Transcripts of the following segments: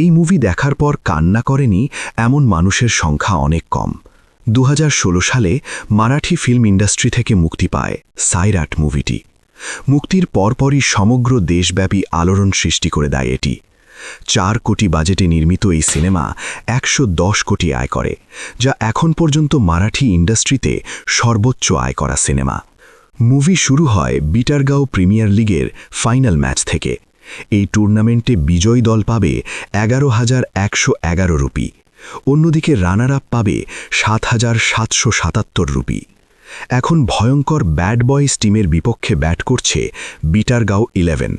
এই মুভি দেখার পর কান্না করেনি এমন মানুষের সংখ্যা অনেক কম। 2016 সালে মারাঠি ফিল্ম ইন্ডাস্ট্রি থেকে মুক্তি পায় সাইরাট মুভিটি। মুক্তির পরপরই সমগ্র দেশব্যাপী আলোড়ন সৃষ্টি করে দেয় এটি। 4 কোটি বাজেটে নির্মিত এই সিনেমা 110 কোটি আয় করে, যা এখন পর্যন্ত মারাঠি ইন্ডাস্ট্রিতে সর্বোচ্চ আয় করা সিনেমা। মুভি শুরু হয় বিটারগাঁও প্রিমিয়ার লিগের ফাইনাল ম্যাচ থেকে। এই টুর্নামেন্টে বিজয়ী দল পাবে 11,111 রুপি, অন্যদিকে রানার আপ পাবে 7,777 রুপি। এখন ভয়ঙ্কর ব্যাড বয়েজ টিমের বিপক্ষে ব্যাট করছে বিটারগাঁও 11।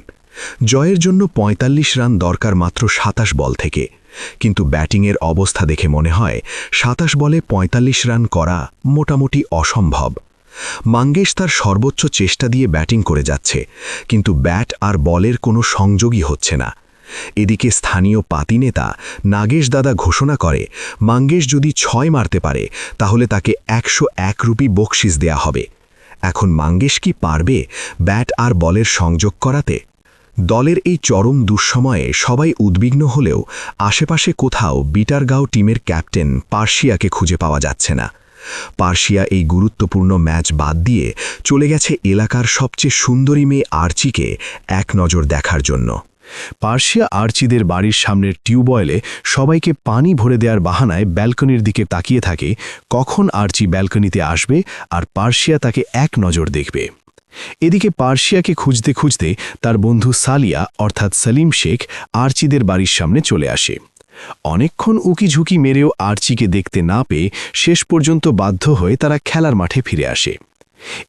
জয়ের জন্য 45 রান দরকার মাত্র 27 বল থেকে, কিন্তু ব্যাটিংয়ের অবস্থা দেখে মনে হয় 27 বলে 45 রান করা মোটামুটি অসম্ভব। মাঙ্গেশ তার সর্বোচ্চ চেষ্টা দিয়ে ব্যাটিং করে যাচ্ছে, কিন্তু ব্যাট আর বলের কোনো সংযোগই হচ্ছে না। এদিকে স্থানীয় পাতি নেতা নাগেশ দাদা ঘোষণা করে মাঙ্গেশ যদি 6 মারতে পারে তাহলে তাকে 101 রুপি বকশিস দেয়া হবে। এখন মাঙ্গেশ কি পারবে ব্যাট আর বলের সংযোগ করাতে? দলের এই চরম দুঃসময়ে সবাই উদ্বিগ্ন হলেও আশেপাশে কোথাও বিটারগাঁও টিমের ক্যাপ্টেন পার্সিয়াকে খুঁজে পাওয়া যাচ্ছে না। পার্সিয়া এই গুরুত্বপূর্ণ ম্যাচ বাদ দিয়ে চলে গেছে এলাকার সবচেয়ে সুন্দরী মেয়ে আর্চিকে এক নজর দেখার জন্য। পার্সিয়া আর্চিদের বাড়ির সামনের টিউবওয়েলে সবাইকে পানি ভরে দেওয়ার বাহানায় ব্যালকনির দিকে তাকিয়ে থাকে কখন আর্চি ব্যালকনিতে আসবে আর পার্সিয়া তাকে এক নজর দেখবে। এদিকে পার্সিয়াকে খুঁজতে খুঁজতে তার বন্ধু সালিয়া অর্থাৎ সলিম শেখ আর্চিদের বাড়ির সামনে চলে আসে। অনেকক্ষণ উকিঝুঁকি মেরেও আর্চিকে দেখতে না পেয়ে শেষ পর্যন্ত বাধ্য হয়ে তারা খেলার মাঠে ফিরে আসে।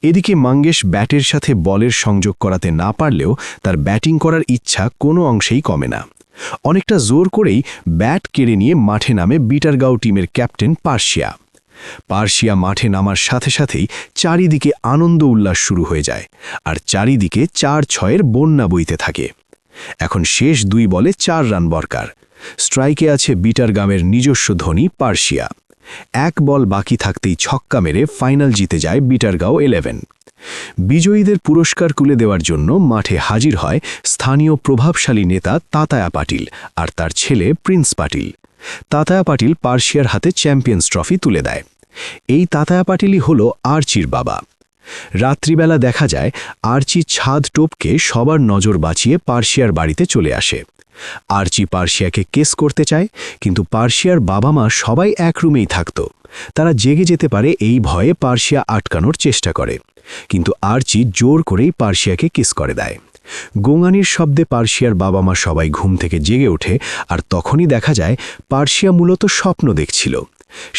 এদিকে মাঙ্গেশ ব্যাটের সাথে বলের সংযোগ করাতে না পারলেও তার ব্যাটিং করার ইচ্ছা কোনো অংশেই কমে না। অনেকটা জোর করেই ব্যাট কেড়ে নিয়ে মাঠে নামে বিটারগাঁও টিমের ক্যাপ্টেন পার্সিয়া মাঠে নামার সাথে সাথেই চারিদিকে আনন্দ উল্লাস শুরু হয়ে যায়, আর চারিদিকে 4-6-এর বন্যা বইতে থাকে। এখন শেষ 2 বলে 4 রান দরকার। স্ট্রাইকে আছে বিটারগাঁওয়ের নিজস্ব ধনী পার্সিয়া। 1 বল বাকি থাকতেই ছক্কা মেরে ফাইনাল জিতে যায় বিটারগাঁও 11। বিজয়ীদের পুরস্কার তুলে দেওয়ার জন্য মাঠে হাজির হয় স্থানীয় প্রভাবশালী নেতা তাতায়া পাটিল আর তার ছেলে প্রিন্স পাটিল। তাতায়া পাটিল পার্সিয়ার হাতে চ্যাম্পিয়ন্স ট্রফি তুলে দেয়। এই তাতায়া পাটিলই হল আর্চির বাবা। রাত্রিবেলা দেখা যায় আর্চি ছাদ টোপকে সবার নজর বাঁচিয়ে পার্সিয়ার বাড়িতে চলে আসে। আর্চি পার্সিয়াকে কেস করতে চায়, কিন্তু পার্সিয়ার বাবা মা সবাই এক রুমেই থাকত। তারা জেগে যেতে পারে এই ভয়ে পার্সিয়া আটকানোর চেষ্টা করে, কিন্তু আর্চি জোর করেই পার্সিয়াকে কিস করে দেয়। গোঙানির শব্দে পার্সিয়ার বাবা মা সবাই ঘুম থেকে জেগে ওঠে, আর তখনই দেখা যায় পার্সিয়া মূলত স্বপ্ন দেখছিল।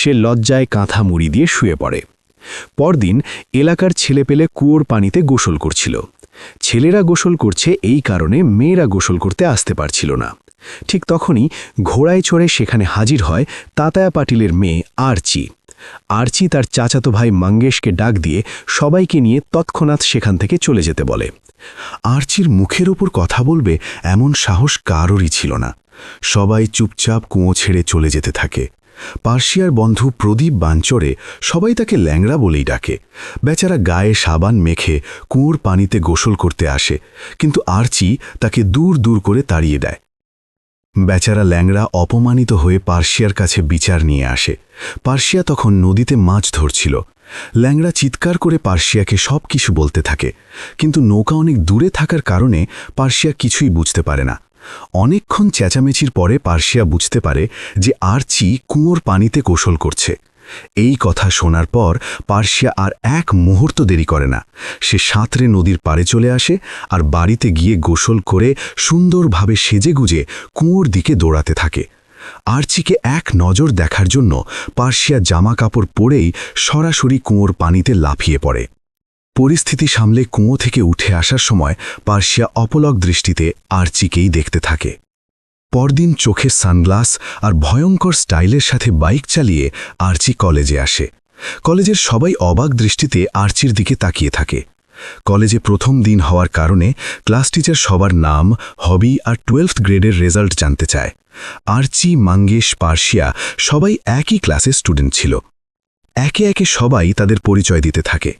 সে লজ্জায় কাঁথা মুড়ি দিয়ে শুয়ে পড়ে। পরদিন এলাকার ছেলেপেলে কুয়োর পানিতে গোসল করছিল। ছেলেরা গোসল করছে এই কারণে মেয়েরা গোসল করতে আসতে পারছিল না। ঠিক তখনই ঘোড়ায় চড়ে সেখানে হাজির হয় তাতায়া পাটিলের মেয়ে আর্চি তার চাচাতো ভাই মাঙ্গেশকে ডাক দিয়ে সবাইকে নিয়ে তৎক্ষণাৎ সেখান থেকে চলে যেতে বলে। আর্চির মুখের ওপর কথা বলবে এমন সাহস কারোরই ছিল না। সবাই চুপচাপ কুঁয়ো ছেড়ে চলে যেতে থাকে। পার্সিয়ার বন্ধু প্রদীপ বাঞ্চরে সবাই তাকে ল্যাংড়া বলেই ডাকে। বেচারা গায়ে সাবান মেখে কুয়োর পানিতে গোসল করতে আসে, কিন্তু আর্চি তাকে দূর দূর করে তাড়িয়ে দেয়। বেচারা ল্যাংড়া অপমানিত হয়ে পার্সিয়ার কাছে বিচার নিয়ে আসে। পার্সিয়া তখন নদীতে মাছ ধরছিল। ল্যাংড়া চিৎকার করে পার্সিয়াকে সব কিছু বলতে থাকে, কিন্তু নৌকা অনেক দূরে থাকার কারণে পার্সিয়া কিছুই বুঝতে পারে না। অনেকক্ষণ চেঁচামেচির পরে পার্সিয়া বুঝতে পারে যে আর্চি কুয়োর পানিতে গোসল করছে। এই কথা শোনার পর পার্সিয়া আর এক মুহূর্ত দেরি করে না। সে সাঁতরে নদীর পাড়ে চলে আসে আর বাড়িতে গিয়ে গোসল করে সুন্দরভাবে সেজেগুজে কুয়োর দিকে দৌড়াতে থাকে। আর্চিকে এক নজর দেখার জন্য পার্সিয়া জামা কাপড় পরেই সরাসরি কুয়োর পানিতে লাফিয়ে পড়ে। পরিস্থিতি সামলে কুয়ো থেকে উঠে আসার সময় পার্সিয়া অপলক দৃষ্টিতে আর্চিকেই দেখতে থাকে। পরদিন চোখে সানগ্লাস আর ভয়ঙ্কর স্টাইলের সাথে বাইক চালিয়ে আর্চি কলেজে আসে। কলেজের সবাই অবাক দৃষ্টিতে আর্চির দিকে তাকিয়ে থাকে। কলেজে প্রথম দিন হওয়ার কারণে ক্লাস টিচার সবার নাম, হবি আর 12th গ্রেডের রেজাল্ট জানতে চায়। আর্চি, মাঙ্গেশ, পার্সিয়া সবাই একই ক্লাসের স্টুডেন্ট ছিল। একে একে সবাই তাদের পরিচয় দিতে থাকে।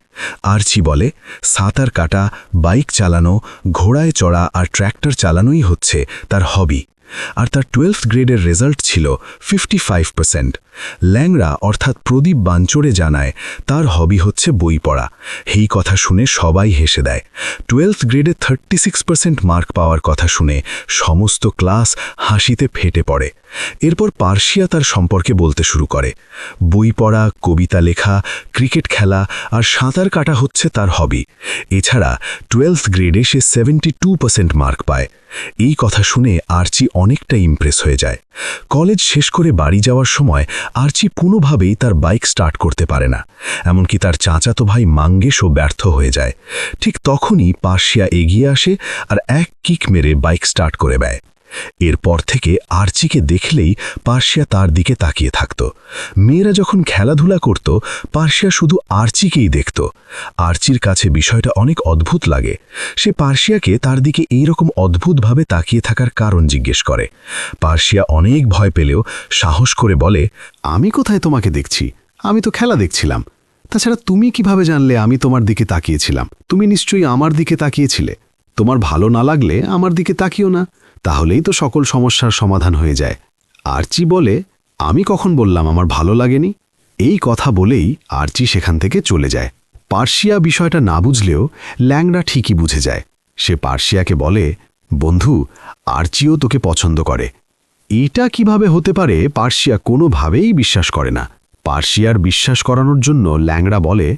আর্চি বলে সাঁতার কাটা, বাইক চালানো, ঘোড়ায় চড়া আর ট্র্যাক্টর চালানোই হচ্ছে তার হবি। আর তার 12th গ্রেডের রেজাল্ট ছিল 55%। ল্যাংড়া অর্থাৎ প্রদীপ বাঞ্চোরে জানায় তার হবি হচ্ছে বই পড়া। এই কথা শুনে সবাই হেসে দেয়। 12th গ্রেডে 36% মার্ক পাওয়ার কথা শুনে সমস্ত ক্লাস হাসিতে ফেটে পড়ে। এরপর পার্সিয়া তার সম্পর্কে বলতে শুরু করে। বই পড়া, কবিতা লেখা, ক্রিকেট খেলা আর সাঁতার কাটা হচ্ছে তার হবি। এছাড়া 12th গ্রেডে সে 72% মার্ক পায়। এই কথা শুনে আর্চি অনেকটা ইমপ্রেস হয়ে যায়। কলেজ শেষ করে বাড়ি যাওয়ার সময় আর্চি কোনোভাবেই তার বাইক স্টার্ট করতে পারে না। এমনকি তার চাচাতো ভাই মাঙ্গেশও ব্যর্থ হয়ে যায়। ঠিক তখনই পার্সিয়া এগিয়ে আসে আর এক কিক মেরে বাইক স্টার্ট করে দেয়। এরপর থেকে আর্চিকে দেখলেই পার্সিয়া তার দিকে তাকিয়ে থাকত। মেয়েরা যখন খেলাধুলা করত, পার্সিয়া শুধু আর্চিকেই দেখত। আর্চির কাছে বিষয়টা অনেক অদ্ভুত লাগে। সে পার্সিয়াকে তার দিকে এইরকম অদ্ভুতভাবে তাকিয়ে থাকার কারণ জিজ্ঞেস করে। পার্সিয়া অনেক ভয় পেলেও সাহস করে বলে, আমি কোথায় তোমাকে দেখছি? আমি তো খেলা দেখছিলাম। তাছাড়া তুমি কিভাবে জানলে আমি তোমার দিকে তাকিয়েছিলাম? তুমি নিশ্চয়ই আমার দিকে তাকিয়েছিলে। তোমার ভালো না লাগলে আমার দিকে তাকিও না, তাহলেই তো সকল সমস্যার সমাধান হয়ে যায়। আর্চি বলে, আমি কখন বললাম আমার ভালো লাগেনি? এই কথা বলেই আর্চি সেখান থেকে চলে যায়। পার্সিয়া বিষয়টা না বুঝলেও ল্যাংড়া ঠিকই বুঝে যায়। সে পার্সিয়াকে বলে, বন্ধু, আর্চিও তোকে পছন্দ করে। এটা কিভাবে হতে পারে? পার্সিয়া কোনোভাবেই বিশ্বাস করে না। পার্সিয়ার বিশ্বাস করানোর জন্য ল্যাংড়া বলে,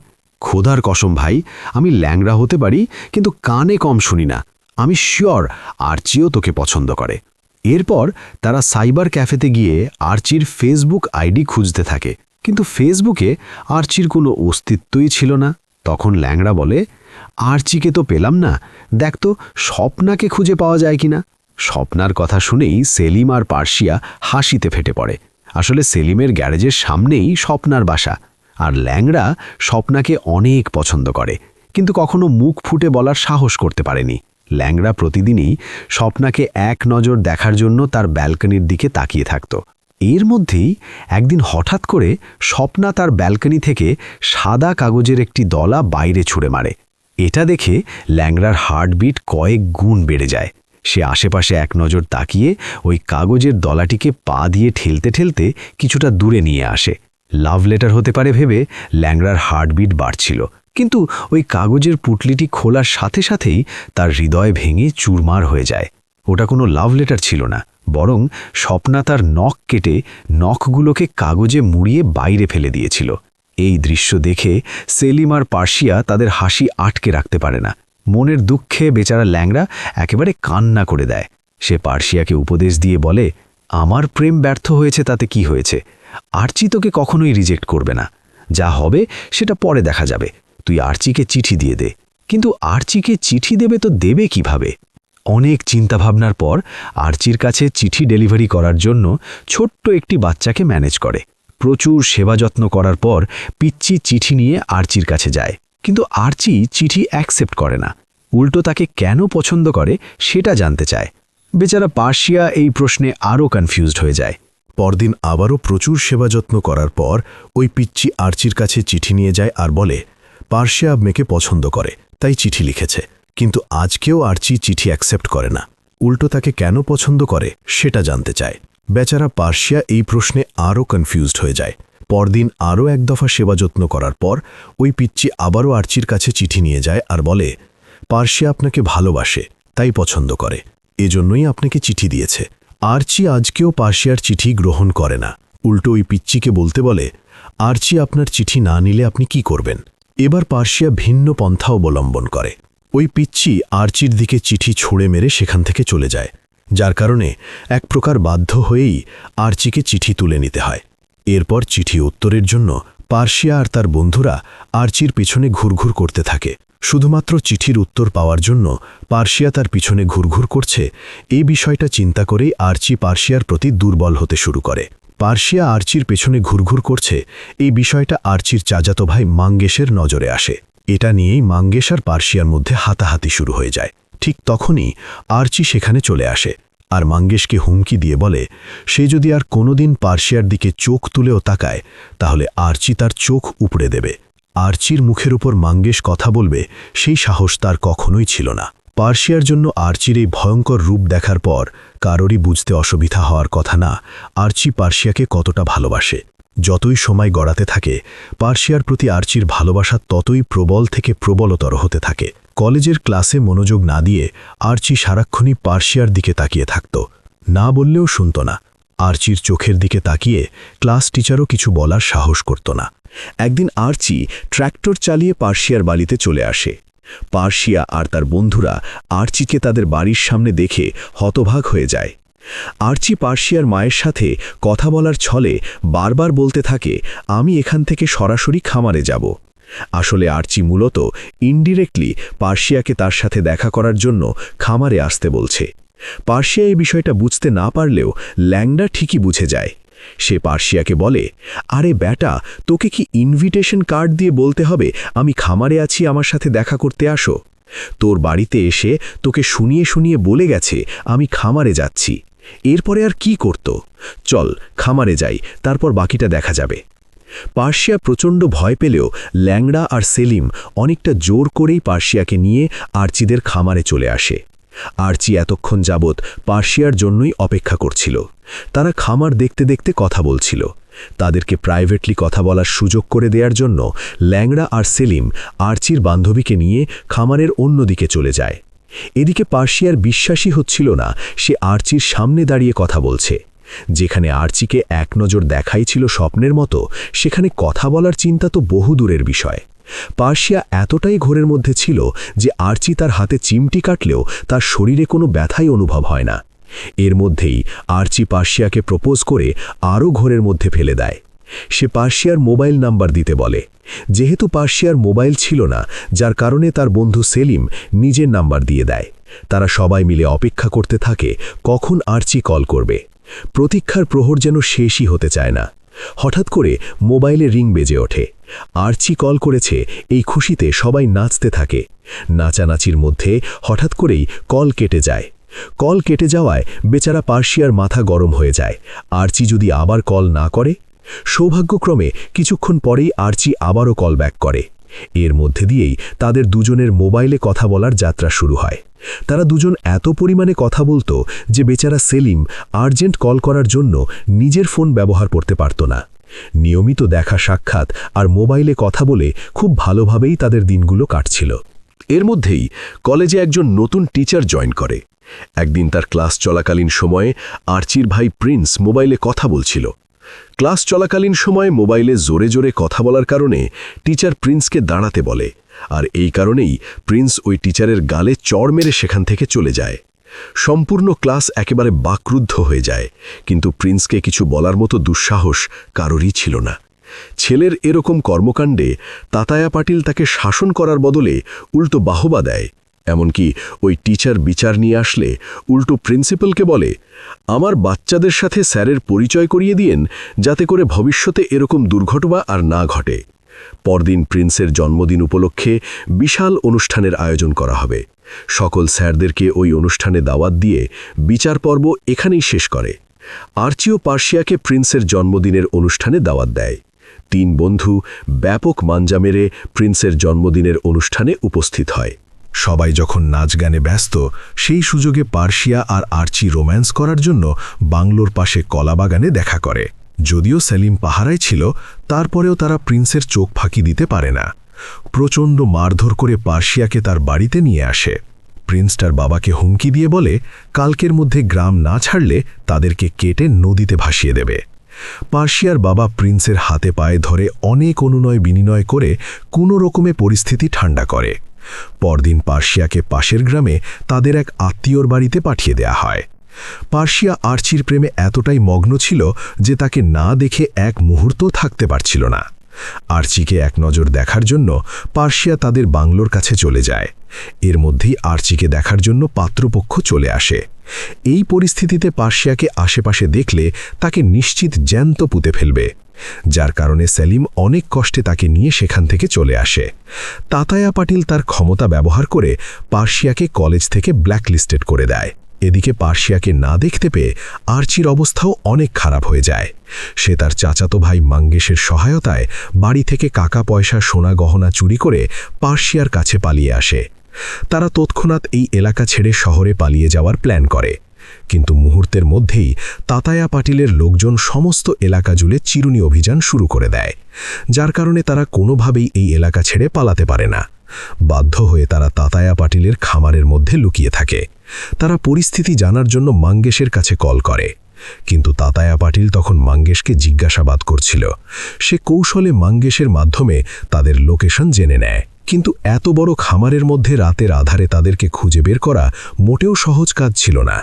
খোদার কসম ভাই, আমি ল্যাংড়া হতে পারি, কিন্তু কানে কম শুনি না। আমি শিওর আর্চিও তোকে পছন্দ করে। এরপর তারা সাইবার ক্যাফেতে গিয়ে আর্চির ফেসবুক আইডি খুঁজতে থাকে, কিন্তু ফেসবুকে আর্চির কোনো অস্তিত্বই ছিল না। তখন ল্যাংড়া বলে, আর্চিকে তো পেলাম না, দেখ তো স্বপ্নাকে খুঁজে পাওয়া যায় কিনা। স্বপ্নার কথা শুনেই সেলিম আর পার্সিয়া হাসিতে ফেটে পড়ে। আসলে সেলিমের গ্যারেজের সামনেই স্বপ্নার বাসা। আর ল্যাংড়া স্বপ্নাকে অনেক পছন্দ করে, কিন্তু কখনো মুখ ফুটে বলার সাহস করতে পারেনি। ল্যাংড়া প্রতিদিনই স্বপ্নাকে এক নজর দেখার জন্য তার ব্যালকনির দিকে তাকিয়ে থাকত। এর মধ্যেই একদিন হঠাৎ করে স্বপ্না তার ব্যালকনি থেকে সাদা কাগজের একটি দলা বাইরে ছুঁড়ে মারে। এটা দেখে ল্যাংড়ার হার্টবিট কয়েক গুণ বেড়ে যায়। সে আশেপাশে এক নজর তাকিয়ে ওই কাগজের দলাটিকে পা দিয়ে ঠেলতে ঠেলতে কিছুটা দূরে নিয়ে আসে। লাভ লেটার হতে পারে ভেবে ল্যাংড়ার হার্টবিট বাড়ছিল, কিন্তু ওই কাগজের পুটলিটি খোলার সাথে সাথেই তার হৃদয় ভেঙে চুরমার হয়ে যায়। ওটা কোনো লাভ লেটার ছিল না, বরং স্বপ্না তার নখ কেটে নখগুলোকে কাগজে মুড়িয়ে বাইরে ফেলে দিয়েছিল। এই দৃশ্য দেখে সেলিম আর পার্সিয়া তাদের হাসি আটকে রাখতে পারে না। মনের দুঃখে বেচারা ল্যাংড়া একেবারে কান্না করে দেয়। সে পার্সিয়াকে উপদেশ দিয়ে বলে, আমার প্রেম ব্যর্থ হয়েছে তাতে কি হয়েছে? আর্চি তোকে কখনোই রিজেক্ট করবে না। যা হবে সেটা পরে দেখা যাবে। তুই আর্চিকে চিঠি দিয়ে দে। কিন্তু আর্চিকে চিঠি দেবে তো দেবে কিভাবে? অনেক চিন্তাভাবনার পর আর্চির কাছে চিঠি ডেলিভারি করার জন্য ছোট্ট একটি বাচ্চাকে ম্যানেজ করে। প্রচুর সেবা যত্ন করার পর পিচ্চি চিঠি নিয়ে আর্চির কাছে যায়, কিন্তু আর্চি চিঠি অ্যাকসেপ্ট করে না। উল্টো তাকে কেন পছন্দ করে সেটা জানতে চায়। বেচারা পার্সিয়া এই প্রশ্নে আরও কনফিউজড হয়ে যায়। পরদিন আবারও প্রচুর সেবা যত্ন করার পর ওই পিচ্চি আর্চির কাছে চিঠি নিয়ে যায় আর বলে, পার্সিয়া মেয়েকে পছন্দ করে, তাই চিঠি লিখেছে। কিন্তু আজকেও আর্চি চিঠি অ্যাকসেপ্ট করে না। উল্টো তাকে কেন পছন্দ করে সেটা জানতে চায়। বেচারা পার্সিয়া এই প্রশ্নে আরও কনফিউজড হয়ে যায়। পরদিন আরও এক দফা সেবা যত্ন করার পর ওই পিচ্চি আবারও আর্চির কাছে চিঠি নিয়ে যায় আর বলে, পার্সিয়া আপনাকে ভালোবাসে, তাই পছন্দ করে, এজন্যই আপনাকে চিঠি দিয়েছে। আর্চি আজকেও পার্সিয়ার চিঠি গ্রহণ করে না। উল্টো ওই পিচ্চিকে বলতে বলে, আর্চি আপনার চিঠি না নিলে আপনি কি করবেন? এবার পার্সিয়া ভিন্ন পন্থা অবলম্বন করে। ওই পিচ্চি আর্চির দিকে চিঠি ছুঁড়ে মেরে সেখান থেকে চলে যায়, যার কারণে এক প্রকার বাধ্য হয়েই আর্চিকে চিঠি তুলে নিতে হয়। এরপর চিঠি উত্তরের জন্য পার্সিয়া আর তার বন্ধুরা আর্চির পিছনে ঘুরঘুর করতে থাকে। শুধুমাত্র চিঠির উত্তর পাওয়ার জন্য পার্সিয়া তার পিছনে ঘুরঘুর করছে, এই বিষয়টা চিন্তা করেই আর্চি পার্সিয়ার প্রতি দুর্বল হতে শুরু করে। পার্সিয়া আর্চির পেছনে ঘুরঘুর করছে, এই বিষয়টা আর্চির চাচাতো ভাই মাঙ্গেশের নজরে আসে। এটা নিয়েই মাঙ্গেশ আর পার্সিয়ার মধ্যে হাতাহাতি শুরু হয়ে যায়। ঠিক তখনই আর্চি সেখানে চলে আসে আর মাঙ্গেশকে হুমকি দিয়ে বলে, সে যদি আর কোনোদিন পার্সিয়ার দিকে চোখ তুলেও তাকায় তাহলে আর্চি তার চোখ উপড়ে দেবে। আর্চির মুখের উপর মাঙ্গেশ কথা বলবে সেই সাহস তার কখনোই ছিল না। পার্সিয়ার জন্য আর্চির এই ভয়ঙ্কর রূপ দেখার পর কারোরই বুঝতে অসুবিধা হওয়ার কথা না আর্চি পার্সিয়াকে কতটা ভালোবাসে। যতই সময় গড়াতে থাকে পার্সিয়ার প্রতি আর্চির ভালোবাসা ততই প্রবল থেকে প্রবলতর হতে থাকে। কলেজের ক্লাসে মনোযোগ না দিয়ে আর্চি সারাক্ষণই পার্সিয়ার দিকে তাকিয়ে থাকত, না বললেও শুনত না। আর্চির চোখের দিকে তাকিয়ে ক্লাস টিচারও কিছু বলার সাহস করত না। একদিন আর্চি ট্র্যাক্টর চালিয়ে পার্সিয়ার বাড়িতে চলে আসে। পার্সিয়া আর তার বন্ধুরা আর্চিকে তাদের বাড়ির সামনে দেখে হতভাগ হয়ে যায়। আর্চি পার্সিয়ার মায়ের সাথে কথা বলার ছলে বারবার বলতে থাকে, আমি এখান থেকে সরাসরি খামারে যাব। আসলে আর্চি মূলত ইনডিরেক্টলি পার্সিয়াকে তার সাথে দেখা করার জন্য খামারে আসতে বলছে। পার্সিয়া এই বিষয়টা বুঝতে না পারলেও ল্যাংড়া ঠিকই বুঝে যায়। সে পার্সিয়াকে বলে, আরে ব্যাটা, তোকে কি ইনভিটেশন কার্ড দিয়ে বলতে হবে আমি খামারে আছি, আমার সাথে দেখা করতে আসো? তোর বাড়িতে এসে তোকে শুনিয়ে শুনিয়ে বলে গেছে আমি খামারে যাচ্ছি। এরপরে আর কি করত? চল খামারে যাই, তারপর বাকিটা দেখা যাবে। পার্সিয়া প্রচণ্ড ভয় পেলেও ল্যাংড়া আর সেলিম অনেকটা জোর করেই পার্সিয়াকে নিয়ে আর্চিদের খামারে চলে আসে। আর্চি এতক্ষণ যাবৎ পার্সিয়ার জন্যই অপেক্ষা করছিল। তারা খামার দেখতে দেখতে কথা বলছিল। তাদেরকে প্রাইভেটলি কথা বলার সুযোগ করে দেওয়ার জন্য ল্যাংড়া আর সেলিম আর্চির বান্ধবীকে নিয়ে খামারের অন্যদিকে চলে যায়। এদিকে পার্সিয়ার বিশ্বাসই হচ্ছিল না সে আর্চির সামনে দাঁড়িয়ে কথা বলছে। যেখানে আর্চিকে এক নজর দেখাই ছিল স্বপ্নের মতো, সেখানে কথা বলার চিন্তা তো বহু দূরের বিষয়। পার্সিয়া এতটাই ঘোরের মধ্যে ছিল যে আর্চি তার হাতে চিমটি কাটলেও তার শরীরে কোনো ব্যথাই অনুভব হয় না। এর মধ্যেই আর্চি পার্সিয়াকে প্রপোজ করে আরও ঘোরের মধ্যে ফেলে দেয়। সে পার্সিয়ার মোবাইল নাম্বার দিতে বলে। যেহেতু পার্সিয়ার মোবাইল ছিল না, যার কারণে তার বন্ধু সেলিম নিজের নাম্বার দিয়ে দেয়। তারা সবাই মিলে অপেক্ষা করতে থাকে কখন আর্চি কল করবে। প্রতীক্ষার প্রহর যেন শেষই হতে চায় না। হঠাৎ করে মোবাইলে রিং বেজে ওঠে। আর্চি কল করেছে, এই খুশিতে সবাই নাচতে থাকে। নাচানাচির মধ্যে হঠাৎ করেই কল কেটে যায়। কল কেটে যাওয়ায় বেচারা পার্সিয়ার মাথা গরম হয়ে যায়। আর্চি যদি আবার কল না করে? সৌভাগ্যক্রমে কিছুক্ষণ পরেই আর্চি আবারও কল ব্যাক করে। এর মধ্যে দিয়েই তাদের দুজনের মোবাইলে কথা বলার যাত্রা শুরু হয়। তারা দুজন এত পরিমাণে কথা বলতো যে বেচারা সেলিম আর্জেন্ট কল করার জন্য নিজের ফোন ব্যবহার করতে পারত না। নিয়মিত দেখা সাক্ষাৎ আর মোবাইলে কথা বলে খুব ভালোভাবেই তাদের দিনগুলো কাটছিল। এর মধ্যেই কলেজে একজন নতুন টিচার জয়েন করে। একদিন তার ক্লাস চলাকালীন সময়ে আর্চির ভাই প্রিন্স মোবাইলে কথা বলছিল। ক্লাস চলাকালীন সময়ে মোবাইলে জোরে জোরে কথা বলার কারণে টিচার প্রিন্সকে দাঁড়াতে বলে, আর এই কারণেই প্রিন্স ওই টিচারের গালে চড় মেরে সেখান থেকে চলে যায়। সম্পূর্ণ ক্লাস একেবারে বাকরুদ্ধ হয়ে যায়, কিন্তু প্রিন্সকে কিছু বলার মতো দুঃসাহস কারোরই ছিল না। ছেলের এরকম কর্মকাণ্ডে তাতায়া পাটিল তাকে শাসন করার বদলে উল্টো বাহবা দেয়। এমনকি ওই টিচার বিচার নিয়ে আসলে উল্টো প্রিন্সিপালকে বলে, আমার বাচ্চাদের সাথে স্যারের পরিচয় করিয়ে দিয়েন, যাতে করে ভবিষ্যতে এরকম দুর্ঘটনা আর না ঘটে। পরদিন প্রিন্সের জন্মদিন উপলক্ষে বিশাল অনুষ্ঠানের আয়োজন করা হবে। সকল স্যারদেরকে ওই অনুষ্ঠানে দাওয়াত দিয়ে বিচার পর্ব এখানেই শেষ করে। আর্চিও পার্সিয়াকে প্রিন্সের জন্মদিনের অনুষ্ঠানে দাওয়াত দেয়। 3 বন্ধু ব্যাপক মাঞ্জা মেরে প্রিন্সের জন্মদিনের অনুষ্ঠানে উপস্থিত হয়। সবাই যখন নাচ গানে ব্যস্ত, সেই সুযোগে পার্সিয়া আর আর্চি রোম্যান্স করার জন্য বাংলোর পাশে কলাবাগানে দেখা করে। যদিও সেলিম পাহারায় ছিল, তারপরেও তারা প্রিন্সের চোখ ফাঁকি দিতে পারে না। প্রচণ্ড মারধর করে পার্সিয়াকে তার বাড়িতে নিয়ে আসে। প্রিন্স তার বাবাকে হুমকি দিয়ে বলে, কালকের মধ্যে গ্রাম না ছাড়লে তাদেরকে কেটে নদীতে ভাসিয়ে দেবে। পার্সিয়ার বাবা প্রিন্সের হাতে পায়ে ধরে অনেক অনুনয় বিনিময় করে কোনো রকমে পরিস্থিতি ঠান্ডা করে। পরদিন পার্সিয়াকে পাশের গ্রামে তাদের এক আত্মীয়র বাড়িতে পাঠিয়ে দেয়া হয়। পার্সিয়া আর্চির প্রেমে এতটাই মগ্ন ছিল যে তাকে না দেখে এক মুহূর্ত থাকতে পারছিল না। আর্চিকে এক নজর দেখার জন্য পার্সিয়া তাদের বাংলোর কাছে চলে যায়। এর মধ্যেই আর্চিকে দেখার জন্য পাত্রপক্ষ চলে আসে। এই পরিস্থিতিতে পার্সিয়াকে আশেপাশে দেখলে তাকে নিশ্চিত জ্যান্ত পুঁতে ফেলবে, যার কারণে সেলিম অনেক কষ্টে তাকে নিয়ে সেখান থেকে চলে আসে। তাতায়া পাটিল তার ক্ষমতা ব্যবহার করে পার্সিয়াকে কলেজ থেকে ব্ল্যাকলিস্টেড করে দেয়। এদিকে পার্সিয়াকে না দেখতে পেয়ে আর্চির অবস্থাও অনেক খারাপ হয়ে যায়। সে তার চাচাতো ভাই মাঙ্গেশের সহায়তায় বাড়ি থেকে কাকা পয়সা সোনা গহনা চুরি করে পার্সিয়ার কাছে পালিয়ে আসে। তারা তৎক্ষণাৎ এই এলাকা ছেড়ে শহরে পালিয়ে যাওয়ার প্ল্যান করে, কিন্তু মুহূর্তের মধ্যেই তাতায়া পাটিলের লোকজন সমস্ত এলাকা জুড়ে চিরুনি অভিযান শুরু করে দেয়, যার কারণে তারা কোনোভাবেই এই এলাকা ছেড়ে পালাতে পারে না। বাধ্য হয়ে তারা তাতায়া পাটিলের খামারের মধ্যে লুকিয়ে থাকে। তারা পরিস্থিতি জানার জন্য মাঙ্গেশের কাছে কল করে, কিন্তু তাতায়া পাটিল তখন মাঙ্গেশকে জিজ্ঞাসাবাদ করছিল। সে কৌশলে মাঙ্গেশের মাধ্যমে তাদের লোকেশন জেনে নেয়, কিন্তু এত বড় খামারের মধ্যে রাতের আধারে তাদেরকে খুঁজে বের করা মোটেও সহজ কাজ ছিল না।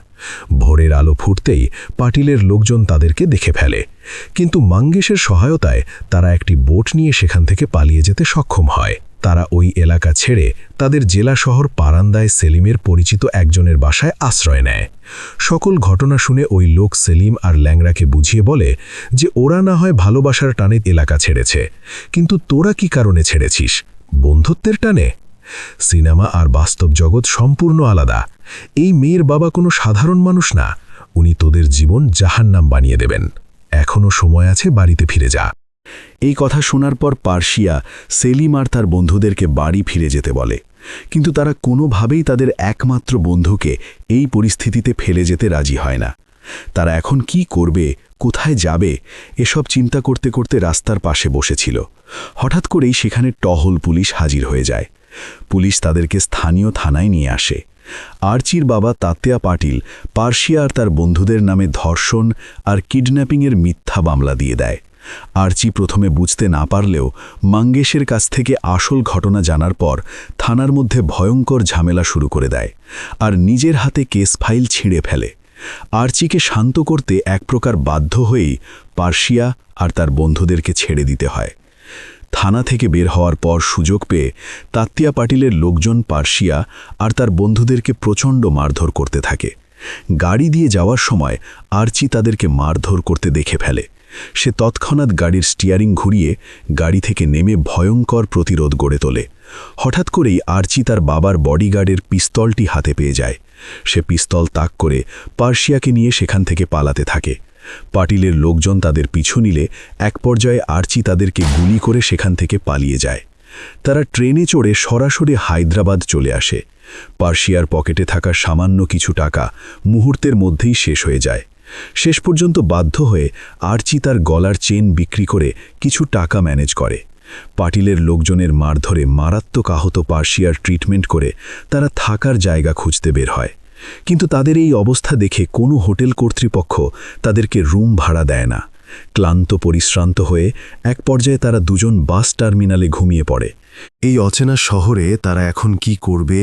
ভোরের আলো ফুটতেই পাটিলের লোকজন তাদেরকে দেখে ফেলে, কিন্তু মাঙ্গেশের সহায়তায় তারা একটি বোট নিয়ে সেখান থেকে পালিয়ে যেতে সক্ষম হয়। তারা ওই এলাকা ছেড়ে তাদের জেলা শহর পারান্দায় সেলিমের পরিচিত একজনের বাসায় আশ্রয় নেয়। সকল ঘটনা শুনে ওই লোক সেলিম আর ল্যাংড়াকে বুঝিয়ে বলে যে ওরা না হয় ভালোবাসার টানে এলাকা ছেড়েছে, কিন্তু তোরা কি কারণে ছেড়েছিস? বন্ধুত্বের টানে? সিনেমা আর বাস্তব জগৎ সম্পূর্ণ আলাদা। এই মেয়ের বাবা কোনো সাধারণ মানুষ না, উনি তোদের জীবন জাহান্নাম বানিয়ে দেবেন। এখনো সময় আছে, বাড়িতে ফিরে যা। এই কথা শোনার পর পার্সিয়া সেলিম আর তার বন্ধুদেরকে বাড়ি ফিরে যেতে বলে, কিন্তু তারা কোনোভাবেই তাদের একমাত্র বন্ধুকে এই পরিস্থিতিতে ফেলে যেতে রাজি হয় না। তারা এখন কি করবে, কোথায় যাবে, এসব চিন্তা করতে করতে রাস্তার পাশে বসেছিল। হঠাৎ করেই সেখানে টহল পুলিশ হাজির হয়ে যায়। পুলিশ তাদেরকে স্থানীয় থানায় নিয়ে আসে। আর্চির বাবা তাতিয়া পাটিল পার্সিয়া আর তার বন্ধুদের নামে ধর্ষণ আর কিডন্যাপিংয়ের মিথ্যা মামলা দিয়ে দেয়। আর্চি প্রথমে বুঝতে না পারলেও মাঙ্গেশের কাছ থেকে আসল ঘটনা জানার পর থানার মধ্যে ভয়ঙ্কর ঝামেলা শুরু করে দেয় আর নিজের হাতে কেস ফাইল ছিঁড়ে ফেলে। আর্চিকে শান্ত করতে এক প্রকার বাধ্য হয়েই পার্সিয়া আর তার বন্ধুদেরকে ছেড়ে দিতে হয়। থানা থেকে বের হওয়ার পর সুযোগ পেয়ে তাতিয়া পাটিলের লোকজন পার্সিয়া আর তার বন্ধুদেরকে প্রচণ্ড মারধর করতে থাকে। গাড়ি দিয়ে যাওয়ার সময় আর্চি তাদেরকে মারধর করতে দেখে ফেলে। সে তৎক্ষণাৎ গাড়ির স্টিয়ারিং ঘুরিয়ে গাড়ি থেকে নেমে ভয়ঙ্কর প্রতিরোধ গড়ে তোলে। হঠাৎ করেই আর্চি তার বাবার বডিগার্ডের পিস্তলটি হাতে পেয়ে যায়। সে পিস্তল তাক করে পার্সিয়াকে নিয়ে সেখান থেকে পালাতে থাকে। পাটিলের লোকজন তাদের পিছু নিলে এক পর্যায়ে আর্চি তাদেরকে গুলি করে সেখান থেকে পালিয়ে যায়। তারা ট্রেনে চড়ে সরাসরি হায়দ্রাবাদ চলে আসে। পার্সিয়ার পকেটে থাকা সামান্য কিছু টাকা মুহূর্তের মধ্যেই শেষ হয়ে যায়। শেষ পর্যন্ত বাধ্য হয়ে আর্চি তার গলার চেন বিক্রি করে কিছু টাকা ম্যানেজ করে। পাটিলের লোকজনের মারধরে মারাত্মক আহত পার্সিয়ার ট্রিটমেন্ট করে তারা থাকার জায়গা খুঁজতে বের হয়, কিন্তু তাদের এই অবস্থা দেখে কোনো হোটেল কর্তৃপক্ষ তাদেরকে রুম ভাড়া দেয় না। ক্লান্ত পরিশ্রান্ত হয়ে এক পর্যায়ে তারা দুজন বাস টার্মিনালে ঘুমিয়ে পড়ে। এই অচেনা শহরে তারা এখন কি করবে,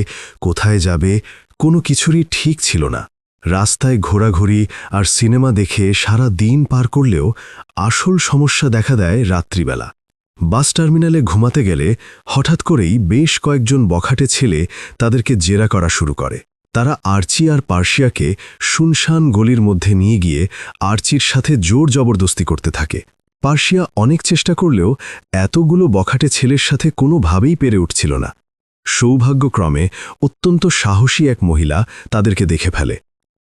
কোথায় যাবে, কোনো কিছুরই ঠিক ছিল না। রাস্তায় ঘোরাঘুরি আর সিনেমা দেখে সারা দিন পার করলেও আসল সমস্যা দেখা দেয় রাত্রিবেলা। বাস টার্মিনালে ঘুমাতে গেলে হঠাৎ করেই বেশ কয়েকজন বখাটে ছেলে তাদেরকে জেরা করা শুরু করে। তারা আর্চি আর পার্সিয়াকে শুনশান গলির মধ্যে নিয়ে গিয়ে আর্চির সাথে জোর জবরদস্তি করতে থাকে। পার্সিয়া অনেক চেষ্টা করলেও এতগুলো বখাটে ছেলের সাথে কোনোভাবেই পেরে উঠছিল না। সৌভাগ্যক্রমে অত্যন্ত সাহসী এক মহিলা তাদেরকে দেখে ফেলে।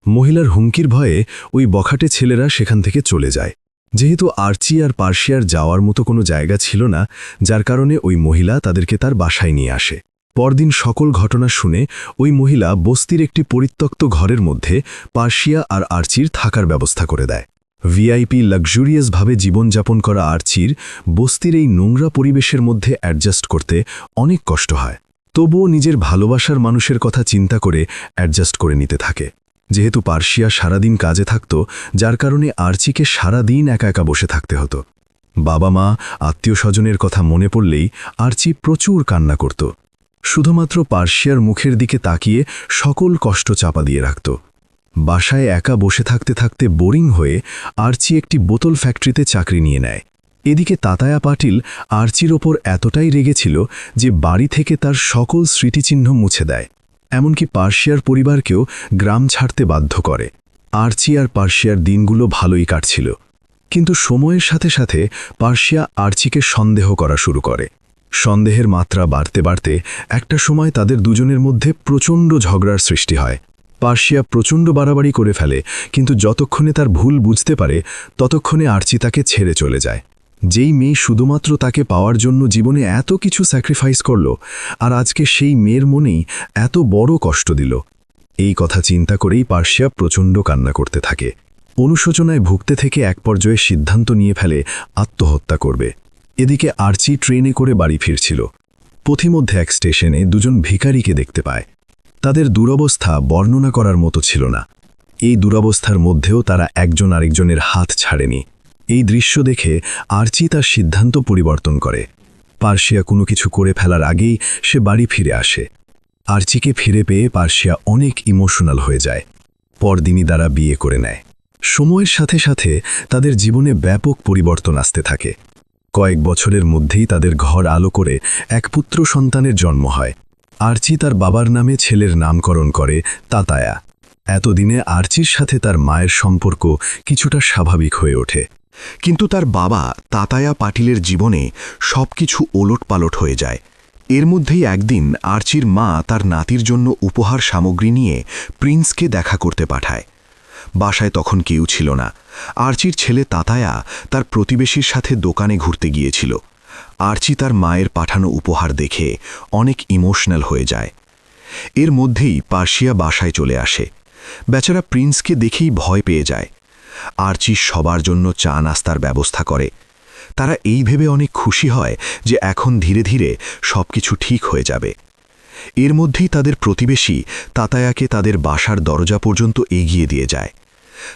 মহিলার হুমকির ভয়ে ওই বখাটে ছেলেরা সেখান থেকে চলে যায়। যেহেতু আর্চি আর পার্সিয়ার যাওয়ার মতো কোনো জায়গা ছিল না, যার কারণে ওই মহিলা তাদেরকে তার বাসায় নিয়ে আসে। পরদিন সকল ঘটনা শুনে ওই মহিলা বস্তির একটি পরিত্যক্ত ঘরের মধ্যে পার্সিয়া আর আর্চির থাকার ব্যবস্থা করে দেয়। ভিআইপি লাক্সুরিয়াসভাবে জীবনযাপন করা আর্চির বস্তির এই নোংরা পরিবেশের মধ্যে অ্যাডজাস্ট করতে অনেক কষ্ট হয়, তবুও নিজের ভালোবাসার মানুষের কথা চিন্তা করে অ্যাডজাস্ট করে নিতে থাকে। যেহেতু পার্সিয়া সারাদিন কাজে থাকত, যার কারণে আর্চিকে সারাদিন একা একা বসে থাকতে হতো। বাবা মা আত্মীয় স্বজনের কথা মনে পড়লেই আর্চি প্রচুর কান্না করত। শুধুমাত্র পার্সিয়ার মুখের দিকে তাকিয়ে সকল কষ্ট চাপা দিয়ে রাখত। বাসায় একা বসে থাকতে থাকতে বোরিং হয়ে আর্চি একটি বোতল ফ্যাক্টরিতে চাকরি নিয়ে নেয়। এদিকে তাতায়া পাটিল আর্চির ওপর এতটাই রেগেছিল যে বাড়ি থেকে তার সকল স্মৃতিচিহ্ন মুছে দেয়, এমনকি পার্সিয়ার পরিবারকেও গ্রাম ছাড়তে বাধ্য করে। আর্চি আর পার্সিয়ার দিনগুলো ভালোই কাটছিল, কিন্তু সময়ের সাথে সাথে পার্সিয়া আর্চিকে সন্দেহ করা শুরু করে। সন্দেহের মাত্রা বাড়তে বাড়তে একটা সময় তাদের দুজনের মধ্যে প্রচণ্ড ঝগড়ার সৃষ্টি হয়। পার্সিয়া প্রচণ্ড বাড়াবাড়ি করে ফেলে, কিন্তু যতক্ষণে তার ভুল বুঝতে পারে ততক্ষণে আর্চি তাকে ছেড়ে চলে যায়। যেই মেয়ে শুধুমাত্র তাকে পাওয়ার জন্য জীবনে এত কিছু স্যাক্রিফাইস করল, আর আজকে সেই মেয়ের মনেই এত বড় কষ্ট দিল। এই কথা চিন্তা করেই পার্সিয়া প্রচণ্ড কান্না করতে থাকে। অনুশোচনায় ভুগতে থেকে এক পর্যায়ে সিদ্ধান্ত নিয়ে ফেলে আত্মহত্যা করবে। এদিকে আর্চি ট্রেনে করে বাড়ি ফিরছিল। পথিমধ্যে এক স্টেশনে দুজন ভিখারিকে দেখতে পায়। তাদের দুরবস্থা বর্ণনা করার মতো ছিল না। এই দুরবস্থার মধ্যেও তারা একজন আরেকজনের হাত ছাড়েনি। এই দৃশ্য দেখে আর্চি তার সিদ্ধান্ত পরিবর্তন করে। পার্সিয়া কোনো কিছু করে ফেলার আগেই সে বাড়ি ফিরে আসে। আর্চিকে ফিরে পেয়ে পার্সিয়া অনেক ইমোশনাল হয়ে যায়। পরদিনই তারা বিয়ে করে নেয়। সময়ের সাথে সাথে তাদের জীবনে ব্যাপক পরিবর্তন আসতে থাকে। কয়েক বছরের মধ্যেই তাদের ঘর আলো করে এক পুত্র সন্তানের জন্ম হয়। আর্চি তার বাবার নামে ছেলের নামকরণ করে তাতায়া। এতদিনে আর্চির সাথে তার মায়ের সম্পর্ক কিছুটা স্বাভাবিক হয়ে ওঠে। কিন্তু তার বাবা তাতায়া পাটিলের জীবনে সবকিছু ওলটপালট হয়ে যায়। এর মধ্যেই একদিন আর্চির মা তার নাতির জন্য উপহার সামগ্রী নিয়ে প্রিন্সকে দেখা করতে পাঠায়। বাসায় তখন কেউ ছিল না। আর্চির ছেলে তাতায়া তার প্রতিবেশীর সাথে দোকানে ঘুরতে গিয়েছিল। আর্চি তার মায়ের পাঠানো উপহার দেখে অনেক ইমোশনাল হয়ে যায়। এর মধ্যেই পার্সিয়া বাসায় চলে আসে। বেচারা প্রিন্সকে দেখেই ভয় পেয়ে যায়। আর্চি সবার জন্য চা নাস্তার ব্যবস্থা করে। তারা এই ভেবে অনেক খুশি হয় যে এখন ধীরে ধীরে সবকিছু ঠিক হয়ে যাবে। এর মধ্যেই তাদের প্রতিবেশী তাতায়াকে তাদের বাসার দরজা পর্যন্ত এগিয়ে দিয়ে যায়।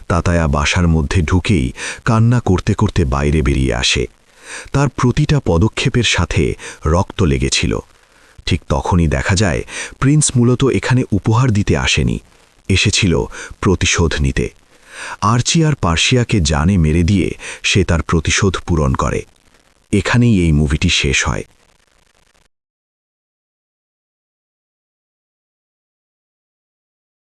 তাতায়া বাসার মধ্যে ঢুকেই কান্না করতে করতে বাইরে বেরিয়ে আসে। তার প্রতিটা পদক্ষেপের সাথে রক্ত লেগেছিল। ঠিক তখনই দেখা যায় প্রিন্স মূলত এখানে উপহার দিতে আসেনি, এসেছিল প্রতিশোধ নিতে। আর্চি আর পার্সিয়াকে জানে মেরে দিয়ে সে তার প্রতিশোধ পূরণ করে। এখানেই এই মুভিটি শেষ হয়।